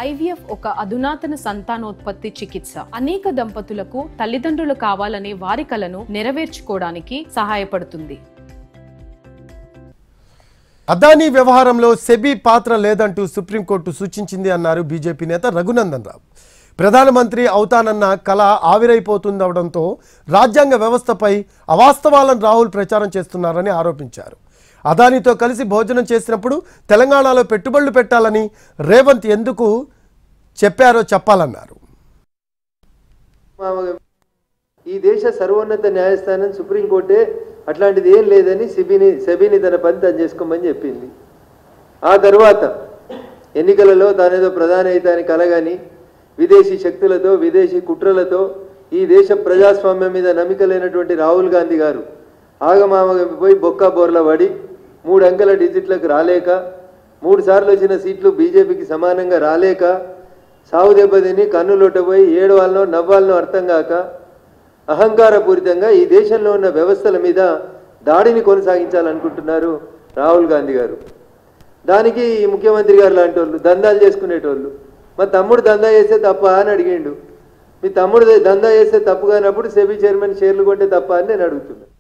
IVF ఒక అధునాతన సంతానోత్పత్తి చికిత్స. అనేక దంపతులకు తల్లిదండ్రులు కావాలనే వారి కలను నెరవేర్చుకోవడానికి సహాయపడుతుంది. అదానీ వ్యవహారంలో సెబీ పాత్ర లేదంటూ సుప్రీంకోర్టు సూచించింది అన్నారు బీజేపీ నేత రఘునందన్ రావు. ప్రధానమంత్రి అవుతానన్న కల ఆవిరైపోతుందవడంతో రాజ్యాంగ వ్యవస్థపై అవాస్తవాలను రాహుల్ ప్రచారం చేస్తున్నారని ఆరోపించారు. అదానీతో కలిసి భోజనం చేసినప్పుడు తెలంగాణలో పెట్టుబడులు పెట్టాలని రేవంత్ ఎందుకు చెప్పారో చెప్పాలన్నారు. ఈ దేశ సర్వోన్నత న్యాయస్థానం సుప్రీంకోర్టే అట్లాంటిది ఏం లేదని సెబీని తన పని తను చేసుకోమని చెప్పింది. ఆ తర్వాత ఎన్నికలలో తానేదో ప్రధాని అయితాని కలగాని విదేశీ శక్తులతో విదేశీ కుట్రలతో ఈ దేశ ప్రజాస్వామ్యం మీద నమ్మిక లేనటువంటి రాహుల్ గాంధీ గారు ఆగమామగా పోయి బొక్కా బోర్ల పడి 3 అంకెల డిజిట్లకు రాలేక 3 సార్లు వచ్చిన సీట్లు బీజేపీకి సమానంగా రాలేక సావు దెబ్బతిని కన్నులొట్టబోయి ఏడవాళ్ళనో నవ్వాలనో అర్థం కాక అహంకారపూరితంగా ఈ దేశంలో ఉన్న వ్యవస్థల మీద దాడిని కొనసాగించాలనుకుంటున్నారు రాహుల్ గాంధీ గారు. దానికి ముఖ్యమంత్రి గారు లాంటి వాళ్ళు దందాలు చేసుకునేటోళ్ళు మా తమ్ముడు దందా చేస్తే తప్ప అని అడిగిండు. మీ తమ్ముడు దందా చేస్తే తప్పు కానప్పుడు సెబీ చైర్మన్ షేర్లు కొంటే తప్ప అని నేను అడుగుతున్నాను.